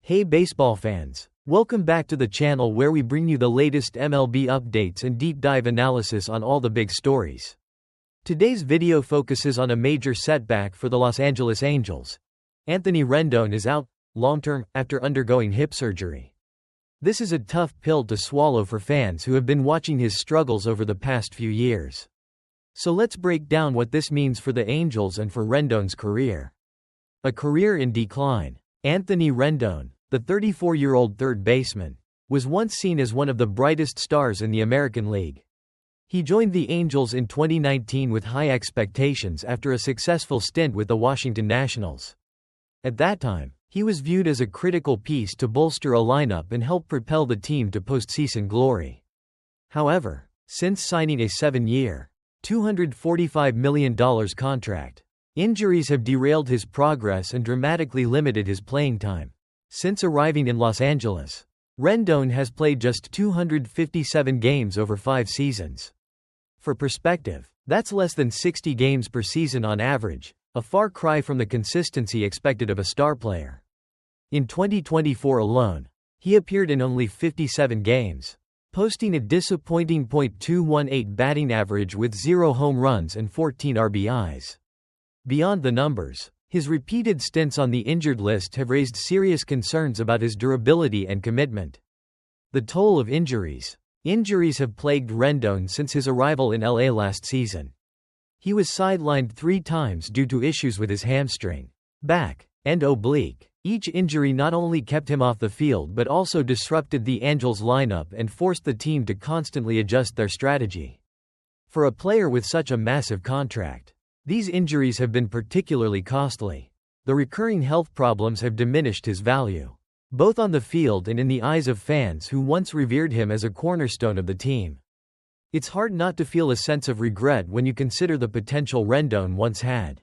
Hey baseball fans, welcome back to the channel where we bring you the latest MLB updates and deep dive analysis on all the big stories. Today's video focuses on a major setback for the Los Angeles Angels. Anthony Rendon is out, long-term, after undergoing hip surgery. This is a tough pill to swallow for fans who have been watching his struggles over the past few years. So let's break down what this means for the Angels and for Rendon's career. A career in decline. Anthony Rendon, the 34-year-old third baseman, was once seen as one of the brightest stars in the American League. He joined the Angels in 2019 with high expectations after a successful stint with the Washington Nationals. At that time, he was viewed as a critical piece to bolster a lineup and help propel the team to postseason glory. However, since signing a 7-year, $245 million contract, injuries have derailed his progress and dramatically limited his playing time. Since arriving in Los Angeles, Rendon has played just 257 games over 5 seasons. For perspective, that's less than 60 games per season on average, a far cry from the consistency expected of a star player. In 2024 alone, he appeared in only 57 games, posting a disappointing .218 batting average with 0 home runs and 14 RBIs. Beyond the numbers, his repeated stints on the injured list have raised serious concerns about his durability and commitment. The toll of injuries. Injuries have plagued Rendon since his arrival in LA last season. He was sidelined 3 times due to issues with his hamstring, back, and oblique. Each injury not only kept him off the field but also disrupted the Angels lineup and forced the team to constantly adjust their strategy. For a player with such a massive contract, these injuries have been particularly costly. The recurring health problems have diminished his value, both on the field and in the eyes of fans who once revered him as a cornerstone of the team. It's hard not to feel a sense of regret when you consider the potential Rendon once had.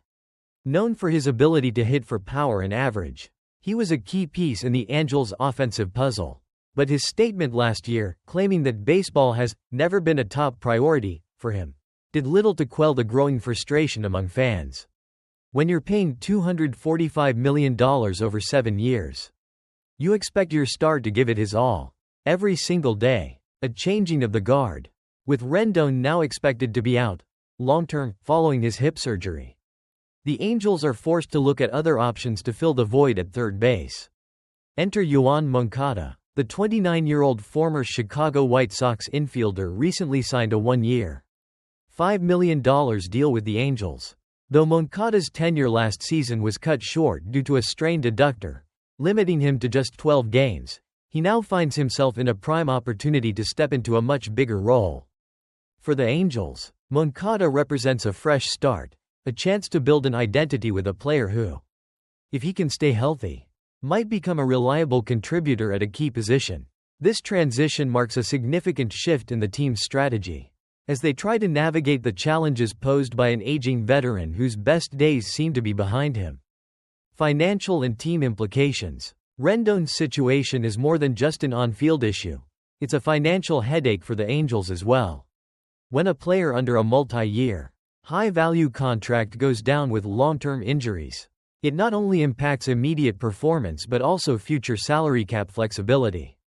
Known for his ability to hit for power and average, he was a key piece in the Angels' offensive puzzle. But his statement last year, claiming that baseball has never been a top priority for him, did little to quell the growing frustration among fans. When you're paying $245 million over 7 years, you expect your star to give it his all, every single day. A changing of the guard, with Rendon now expected to be out, long-term, following his hip surgery. The Angels are forced to look at other options to fill the void at third base. Enter Yoán Moncada. The 29-year-old former Chicago White Sox infielder recently signed a 1-year, $5 million deal with the Angels. Though Moncada's tenure last season was cut short due to a strained adductor, limiting him to just 12 games, he now finds himself in a prime opportunity to step into a much bigger role. For the Angels, Moncada represents a fresh start, a chance to build an identity with a player who, if he can stay healthy, might become a reliable contributor at a key position. This transition marks a significant shift in the team's strategy, as they try to navigate the challenges posed by an aging veteran whose best days seem to be behind him. Financial and team implications. Rendon's situation is more than just an on-field issue. It's a financial headache for the Angels as well. When a player under a multi-year, high-value contract goes down with long-term injuries, it not only impacts immediate performance but also future salary cap flexibility.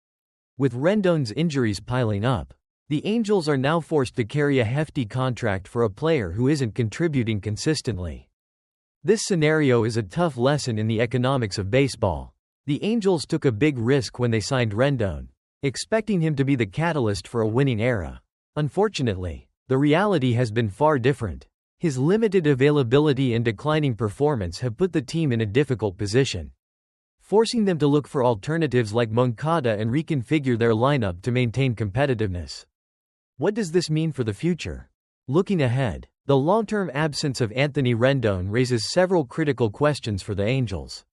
With Rendon's injuries piling up, the Angels are now forced to carry a hefty contract for a player who isn't contributing consistently. This scenario is a tough lesson in the economics of baseball. The Angels took a big risk when they signed Rendon, expecting him to be the catalyst for a winning era. Unfortunately, the reality has been far different. His limited availability and declining performance have put the team in a difficult position, forcing them to look for alternatives like Moncada and reconfigure their lineup to maintain competitiveness. What does this mean for the future? Looking ahead, the long-term absence of Anthony Rendon raises several critical questions for the Angels.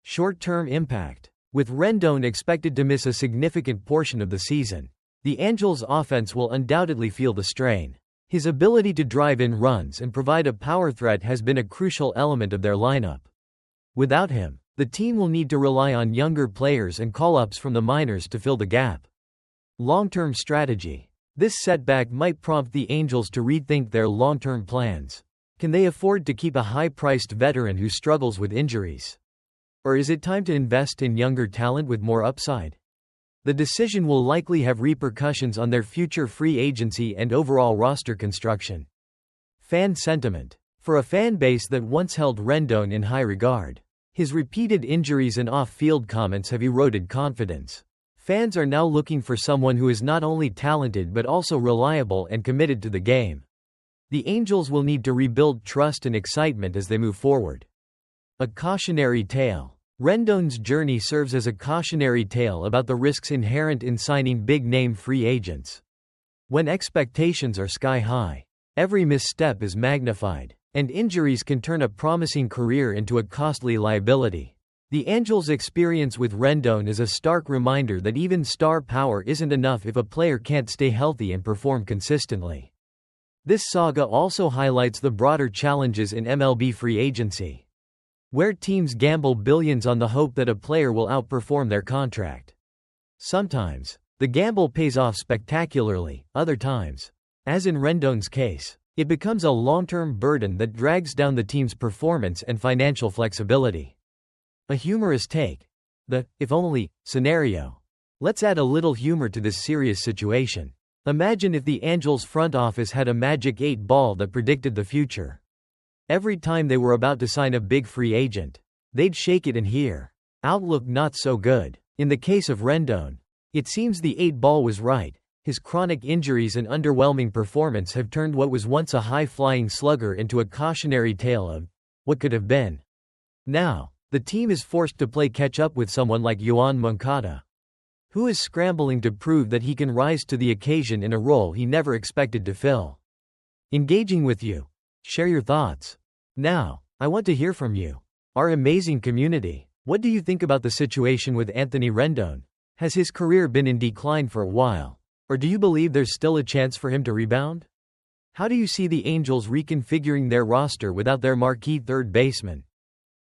Short-term impact. With Rendon expected to miss a significant portion of the season, the Angels' offense will undoubtedly feel the strain. His ability to drive in runs and provide a power threat has been a crucial element of their lineup. Without him, the team will need to rely on younger players and call-ups from the minors to fill the gap. Long-term strategy. This setback might prompt the Angels to rethink their long-term plans. Can they afford to keep a high-priced veteran who struggles with injuries? Or is it time to invest in younger talent with more upside? The decision will likely have repercussions on their future free agency and overall roster construction. Fan sentiment. For a fan base that once held Rendon in high regard, his repeated injuries and off-field comments have eroded confidence. Fans are now looking for someone who is not only talented but also reliable and committed to the game. The Angels will need to rebuild trust and excitement as they move forward. A cautionary tale. Rendon's journey serves as a cautionary tale about the risks inherent in signing big-name free agents. When expectations are sky-high, every misstep is magnified, and injuries can turn a promising career into a costly liability. The Angels' experience with Rendon is a stark reminder that even star power isn't enough if a player can't stay healthy and perform consistently. This saga also highlights the broader challenges in MLB free agency, where teams gamble billions on the hope that a player will outperform their contract. Sometimes, the gamble pays off spectacularly; other times, as in Rendon's case, it becomes a long-term burden that drags down the team's performance and financial flexibility. A humorous take. The "if only" scenario. Let's add a little humor to this serious situation. Imagine if the Angels front office had a magic 8-ball that predicted the future. Every time they were about to sign a big free agent, they'd shake it and hear, "Outlook not so good." In the case of Rendon, it seems the 8-ball was right. His chronic injuries and underwhelming performance have turned what was once a high-flying slugger into a cautionary tale of what could have been. Now, the team is forced to play catch-up with someone like Yoán Moncada, who is scrambling to prove that he can rise to the occasion in a role he never expected to fill. Engaging with you. Share your thoughts. Now, I want to hear from you, our amazing community. What do you think about the situation with Anthony Rendon? Has his career been in decline for a while? Or do you believe there's still a chance for him to rebound? How do you see the Angels reconfiguring their roster without their marquee third baseman?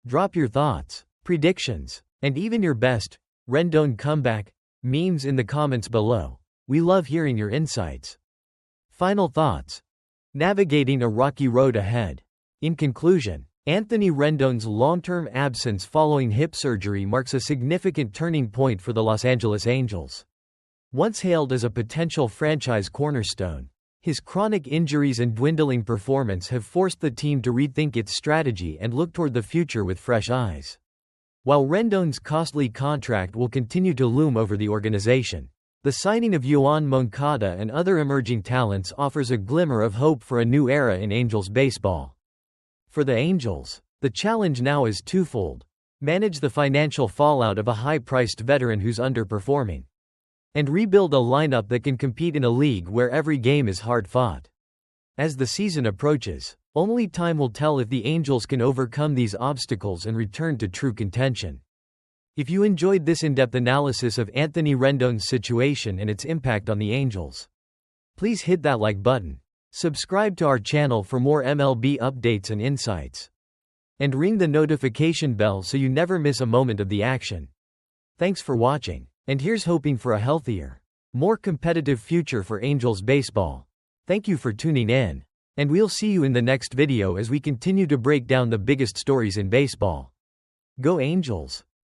Drop your thoughts, predictions, and even your best Rendon comeback memes in the comments below. We love hearing your insights. Final thoughts. Navigating a rocky road ahead. In conclusion, Anthony Rendon's long-term absence following hip surgery marks a significant turning point for the Los Angeles Angels. Once hailed as a potential franchise cornerstone, his chronic injuries and dwindling performance have forced the team to rethink its strategy and look toward the future with fresh eyes. While Rendon's costly contract will continue to loom over the organization, the signing of Yoán Moncada and other emerging talents offers a glimmer of hope for a new era in Angels baseball. For the Angels, the challenge now is twofold: manage the financial fallout of a high-priced veteran who's underperforming, and rebuild a lineup that can compete in a league where every game is hard-fought. As the season approaches, only time will tell if the Angels can overcome these obstacles and return to true contention. If you enjoyed this in-depth analysis of Anthony Rendon's situation and its impact on the Angels, please hit that like button, subscribe to our channel for more MLB updates and insights, and ring the notification bell so you never miss a moment of the action. Thanks for watching, and here's hoping for a healthier, more competitive future for Angels baseball. Thank you for tuning in, and we'll see you in the next video as we continue to break down the biggest stories in baseball. Go Angels!